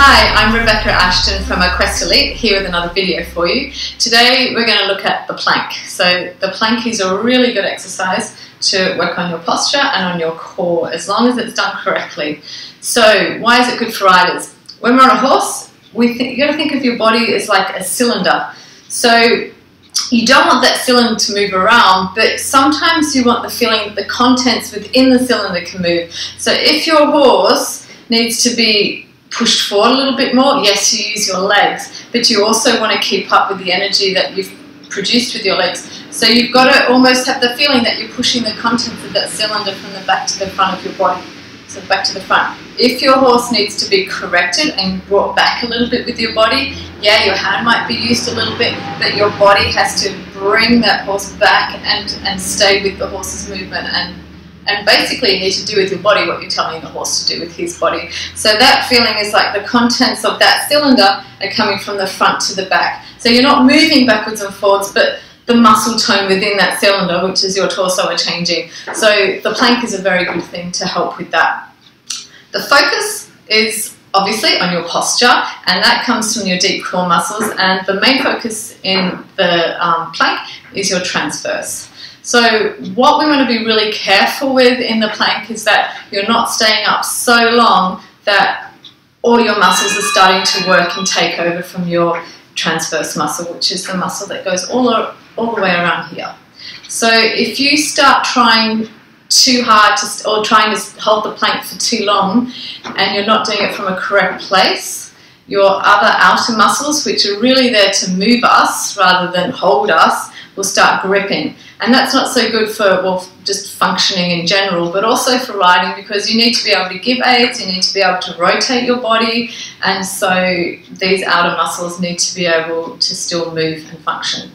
Hi, I'm Rebecca Ashton from Quest Elite, here with another video for you. Today we're going to look at the plank. So the plank is a really good exercise to work on your posture and on your core, as long as it's done correctly. So why is it good for riders? When we're on a horse, you've got to think of your body as like a cylinder. So you don't want that cylinder to move around, but sometimes you want the feeling that the contents within the cylinder can move. So if your horse needs to be pushed forward a little bit more, yes, you use your legs, but you also want to keep up with the energy that you've produced with your legs. So you've got to almost have the feeling that you're pushing the contents of that cylinder from the back to the front of your body. So back to the front. If your horse needs to be corrected and brought back a little bit with your body, yeah, your hand might be used a little bit, but your body has to bring that horse back and stay with the horse's movement, and basically you need to do with your body what you're telling the horse to do with his body. So that feeling is like the contents of that cylinder are coming from the front to the back. So you're not moving backwards and forwards, but the muscle tone within that cylinder, which is your torso, are changing. So the plank is a very good thing to help with that. The focus is obviously on your posture, and that comes from your deep core muscles, and the main focus in the plank is your transverse. So what we want to be really careful with in the plank is that you're not staying up so long that all your muscles are starting to work and take over from your transverse muscle, which is the muscle that goes all the way around here. So if you start trying too hard or trying to hold the plank for too long and you're not doing it from a correct place, your other outer muscles, which are really there to move us rather than hold us, will start gripping. And that's not so good for, well, just functioning in general, but also for riding, because you need to be able to give aids, you need to be able to rotate your body, and so these outer muscles need to be able to still move and function.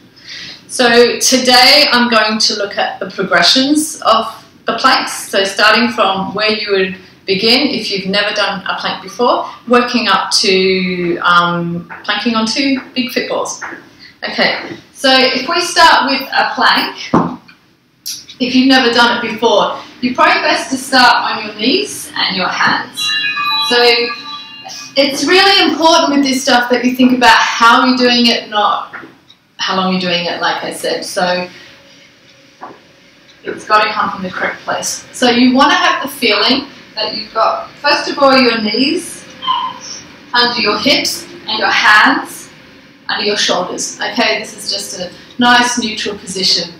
So today I'm going to look at the progressions of the planks, so starting from where you would begin if you've never done a plank before, working up to planking on two big footballs. Okay, so if we start with a plank, if you've never done it before, you're probably best to start on your knees and your hands. So it's really important with this stuff that you think about how you're doing it, not how long you're doing it, like I said. So it's got to come from the correct place. So you want to have the feeling that you've got, first of all, your knees under your hips and your hands under your shoulders. Okay, this is just a nice neutral position.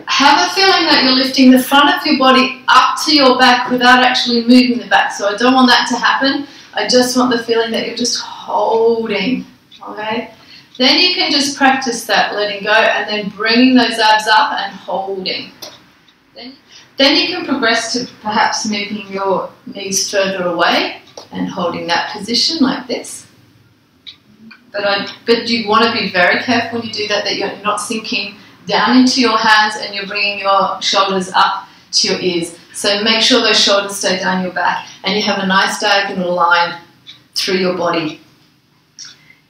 Have a feeling that you're lifting the front of your body up to your back without actually moving the back. So I don't want that to happen. I just want the feeling that you're just holding. Okay, then you can just practice that letting go and then bringing those abs up and holding. Then you can progress to perhaps moving your knees further away and holding that position like this. But you want to be very careful when you do that, that you're not sinking down into your hands and you're bringing your shoulders up to your ears. So make sure those shoulders stay down your back and you have a nice diagonal line through your body.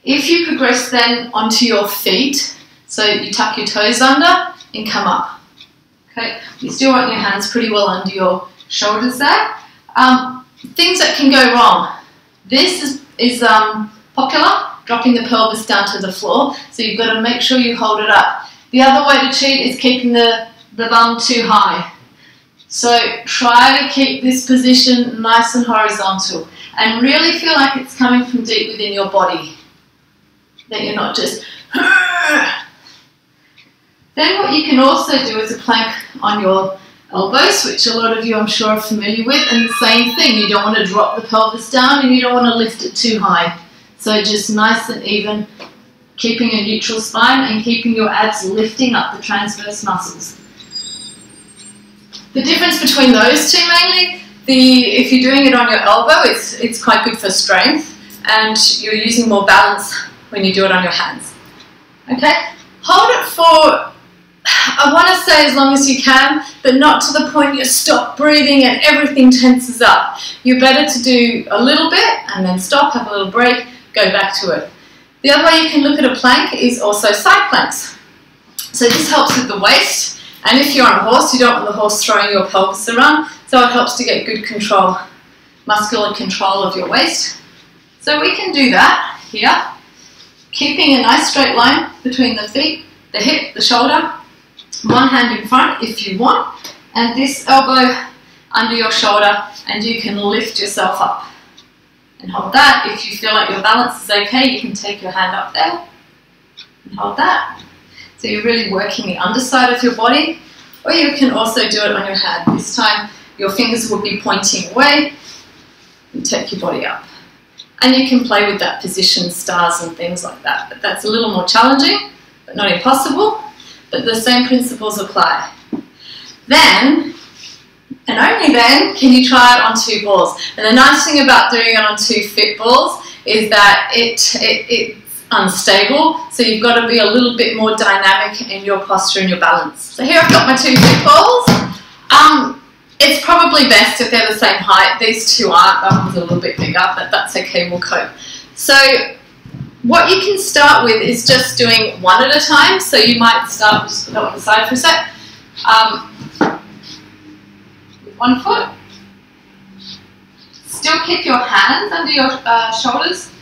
If you progress then onto your feet, so you tuck your toes under and come up. Okay, you still want your hands pretty well under your shoulders there. Things that can go wrong. This is popular, dropping the pelvis down to the floor, so you've got to make sure you hold it up. The other way to cheat is keeping the bum too high. So try to keep this position nice and horizontal and really feel like it's coming from deep within your body, that you're not just Then what you can also do is a plank on your elbows, which a lot of you I'm sure are familiar with, and the same thing, you don't want to drop the pelvis down and you don't want to lift it too high. So just nice and even, keeping a neutral spine and keeping your abs lifting up the transverse muscles. The difference between those two mainly, if you're doing it on your elbow, it's quite good for strength, and you're using more balance when you do it on your hands. Okay, hold it for, I want to say as long as you can, but not to the point you stop breathing and everything tenses up. You're better to do a little bit and then stop, have a little break, go back to it. The other way you can look at a plank is also side planks. So this helps with the waist, and if you're on a horse, you don't want the horse throwing your pelvis around, so it helps to get good control muscular control of your waist. So we can do that here, keeping a nice straight line between the feet, the hip, the shoulder, one hand in front if you want, and this elbow under your shoulder, and you can lift yourself up and hold that. If you feel like your balance is okay, you can take your hand up there and hold that. So you're really working the underside of your body, or you can also do it on your hand. This time your fingers will be pointing away and take your body up. And you can play with that position, stars and things like that, but that's a little more challenging, but not impossible, but the same principles apply. Then, and only then, can you try it on 2 balls. And the nice thing about doing it on 2 fit balls is that it's unstable, so you've got to be a little bit more dynamic in your posture and your balance. So here I've got my 2 fit balls. It's probably best if they're the same height. These 2 aren't, that one's a little bit bigger, but that's okay, we'll cope. So what you can start with is just doing 1 at a time. So you might start, just put that on the side for a sec. With 1 foot. Still keep your hands under your shoulders,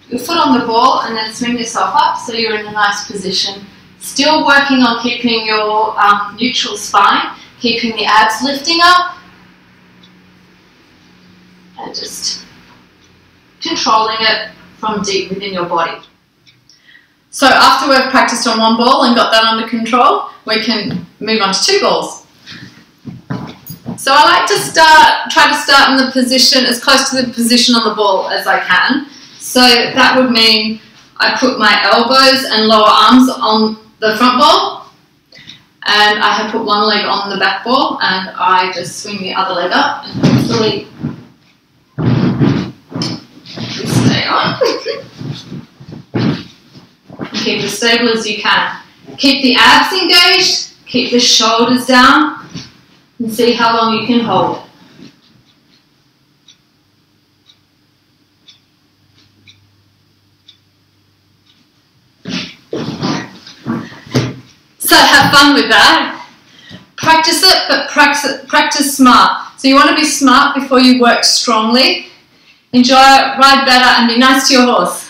your foot on the ball, and then swing yourself up so you're in a nice position. Still working on keeping your neutral spine, keeping the abs lifting up, and just controlling it from deep within your body. So after we've practiced on 1 ball and got that under control, we can move on to 2 balls. So I like to try to start in the position, as close to the position on the ball as I can. So that would mean I put my elbows and lower arms on the front ball, and I have put one leg on the back ball, and I just swing the other leg up and hopefully stay on. Keep as stable as you can. Keep the abs engaged, keep the shoulders down, and see how long you can hold it. So have fun with that. Practice it, but practice smart. So you want to be smart before you work strongly. Enjoy it, ride better, and be nice to your horse.